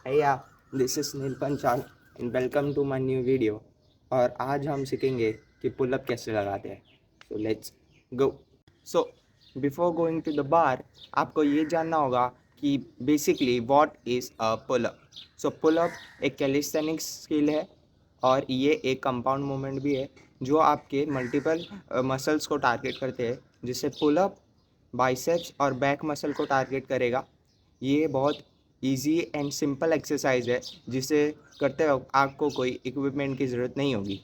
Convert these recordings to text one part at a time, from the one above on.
Hey yeah, this is nil Panchal and welcome to my new video। और आज हम सीखेंगे कि पुलअप कैसे लगाते हैं। So let's go। So before going to the bar, आपको ये जानना होगा कि basically what is a pull-up। So pull-up एक calisthenics स्किल है और ये एक कंपाउंड मूवमेंट भी है जो आपके मल्टीपल मसल्स को टारगेट करते हैं, जिससे पुलअप बाइसेप्स और बैक मसल को टारगेट करेगा। ये बहुत इजी एंड सिंपल एक्सरसाइज है जिसे करते वक्त आपको कोई इक्विपमेंट की ज़रूरत नहीं होगी।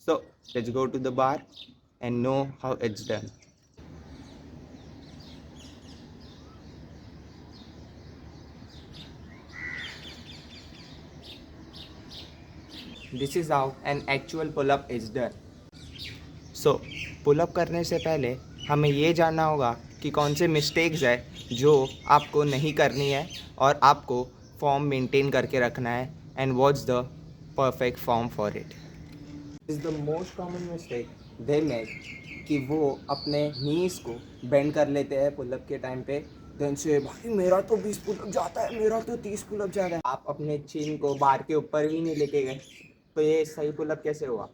So let's go to the bar and know how it's done. This is how an actual pull up is done. So pull up करने से पहले हमें ये जानना होगा कि कौन से मिस्टेक्स है जो आपको नहीं करनी है और आपको फॉर्म मेंटेन करके रखना है, and what's the perfect form for it. Is the most common mistake they make कि वो अपने नीज को बेंड कर लेते हैं पुलअप के टाइम पे। देन से भाई मेरा तो 20 पुलअप जाता है, मेरा तो 30 पुलअप जाता है। आप अपने चिन को बार के ऊपर भी नहीं लेके गए, तो ये सही पुलअप कैसे हुआ?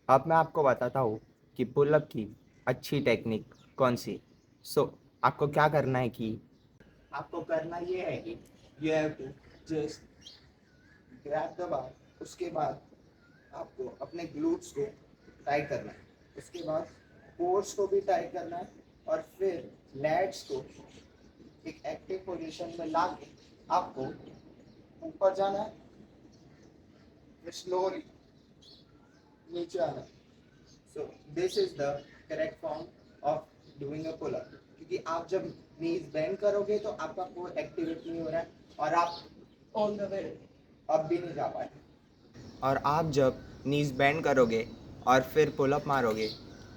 अब मैं आपको बताता हूँ कि पुलअप की अच्छी टेक्निक कौन सी। सो आपको क्या करना है कि आपको करना ये है कि you have to just grab the bar. उसके बाद आपको अपने ग्लूट्स को टाइट करना है, उसके बाद कोर्स को भी टाइट करना है, और फिर लैट्स को एक एक्टिव पोजीशन में ला के आपको ऊपर जाना है, फिर स्लोली नीचे आना है। So this is the correct form of doing a pull up, क्योंकि आप जब नीज बेंड करोगे तो आपका कोर एक्टिवेट नहीं हो रहा है और आप ऑन द वे अब भी नहीं जा पाए। और आप जब नीज बेंड करोगे और फिर पुलअप मारोगे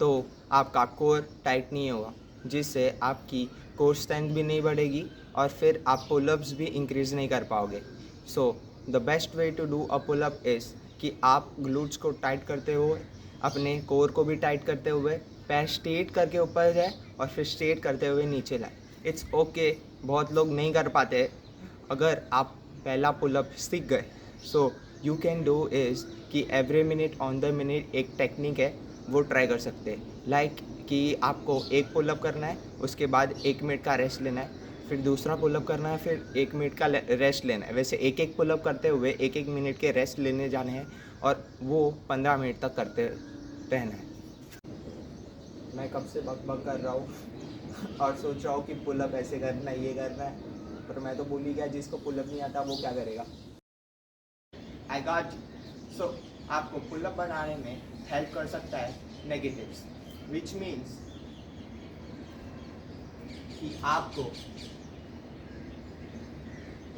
तो आपका कोर टाइट नहीं होगा, जिससे आपकी कोर स्ट्रेंथ भी नहीं बढ़ेगी और फिर आप पुलअप्स भी इंक्रीज़ नहीं कर पाओगे। So the best way to do a pull up is कि आप ग्लूट्स को टाइट करते हुए, अपने कोर को भी टाइट करते हुए, पैर स्ट्रेट करके ऊपर जाए और फिर स्ट्रेट करते हुए नीचे लाए। इट्स ओके, बहुत लोग नहीं कर पाते। अगर आप पहला पुलअप सीख गए, so you can do is कि every minute on the minute एक टेक्निक है वो ट्राई कर सकते हैं। लाइक कि आपको एक पुलअप करना है, उसके बाद 1 मिनट का रेस्ट लेना है, फिर दूसरा पुलअप करना है, फिर 1 मिनट का रेस्ट लेना है। वैसे एक एक पुलअप करते हुए 1 1 मिनट के रेस्ट लेने जाने हैं और वो 15 मिनट तक करते रहना है। मैं कब से बक बक कर रहा हूँ और सोच रहा हूँ कि पुलअप ऐसे करना है, ये करना है, पर मैं तो भूल ही गया जिसको पुलअप नहीं आता वो क्या करेगा। I got. सो आपको पुलअप बनाने में हेल्प कर सकता है नेगेटिव्स, विच मीन्स कि आपको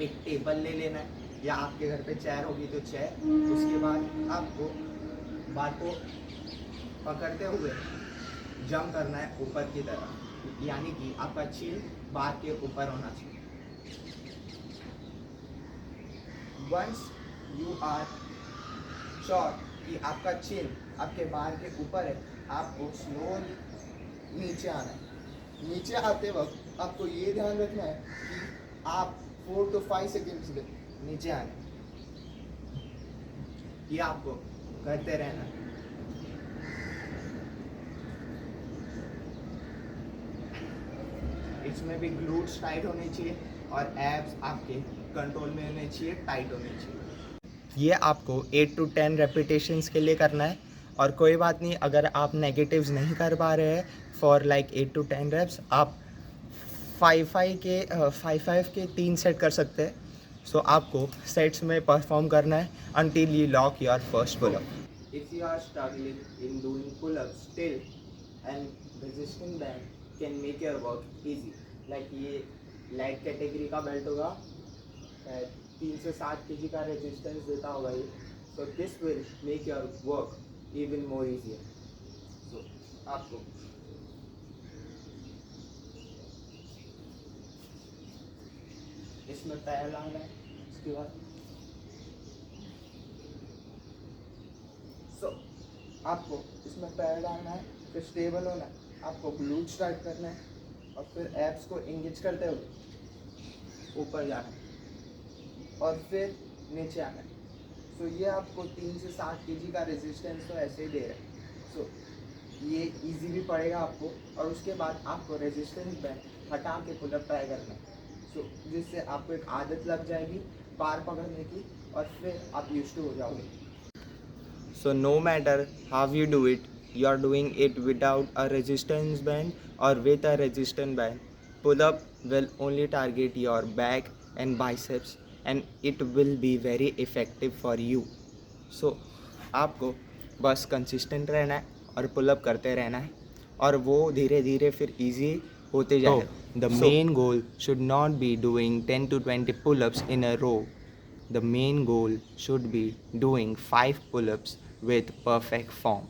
एक टेबल ले लेना है, या आपके घर पे चेयर होगी तो चेयर। उसके बाद आपको बार को पकड़ते हुए जंप करना है ऊपर की तरफ, यानी कि आपका चील बार के ऊपर होना चाहिए। वंस यू आर श्योर कि आपका चिन आपके बार के ऊपर है, आपको स्लोली नीचे आना है। नीचे आते वक्त आपको ये ध्यान रखना है कि आप 4 to 5 सेकेंड्स में नीचे आना है। ये आपको करते रहना है। इसमें भी ग्लूट्स टाइट होने चाहिए और एब्स आपके कंट्रोल में होने चाहिए, टाइट होने चाहिए। ये आपको 8 to 10 रेपिटेशंस के लिए करना है। और कोई बात नहीं, अगर आप नेगेटिव्स नहीं कर पा रहे हैं फॉर लाइक 8 to 10 रेप्स, आप 5 5 के 3 सेट कर सकते हैं। सो आपको सेट्स में परफॉर्म करना है until you lock your first pull-up. If you are struggling in doing pull-ups still, and resisting them can make your work easy. Like ये लाइट कैटेगरी का बेल्ट होगा, 3 से 7 kg का रेजिस्टेंस देता होगा ये। So this will make your work even more easier. So आपको इसमें पैर लाना है, उसके बाद आपको इसमें पैर डालना है, फिर स्टेबल होना है, आपको ग्लूट स्टार्ट करना है और फिर एब्स को इंगेज करते हुए ऊपर जाना है। और फिर नीचे आना है। सो ये आपको 3 से 7 kg का रेजिस्टेंस तो ऐसे ही दे रहा है। सो ये इजी भी पड़ेगा आपको, और उसके बाद आपको रेजिस्टेंस बैंड हटा के पुलअप ट्राई करना है। सो जिससे आपको एक आदत लग जाएगी बार पकड़ने की, और फिर आप यूज्ड टू हो जाओगे। So no matter how you do it, you are doing it without a resistance band or with a resistance band. Pull up will only target your back and biceps, and it will be very effective for you. So आपको बस consistent रहना है और pull up करते रहना है, और वो धीरे धीरे फिर इजी होते जाएगा। The main goal should not be doing 10 to 20 pull-ups in a row. The main goal should be doing 5 pull-ups with perfect form.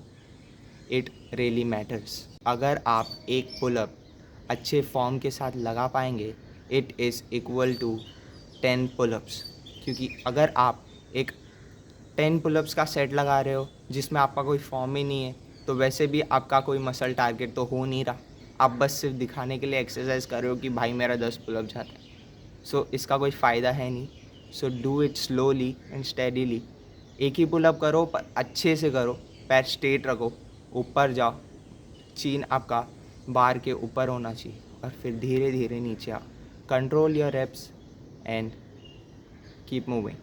It really matters. अगर आप एक पुलअप अच्छे फॉर्म के साथ लगा पाएंगे, it is equal to 10 pull ups. क्योंकि अगर आप एक 10 पुलअप्स का सेट लगा रहे हो जिसमें आपका कोई फॉर्म ही नहीं है, तो वैसे भी आपका कोई मसल टारगेट तो हो नहीं रहा। आप बस सिर्फ दिखाने के लिए एक्सरसाइज कर रहे हो कि भाई मेरा 10 पुलअप जाता है। सो इसका कोई फ़ायदा है नहीं। So do it slowly and steadily. एक ही पुलअप करो पर अच्छे से करो, पैर स्ट्रेट रखो, ऊपर जाओ, चीन आपका बार के ऊपर होना चाहिए, और फिर धीरे धीरे नीचे आओ। Control your reps and keep moving.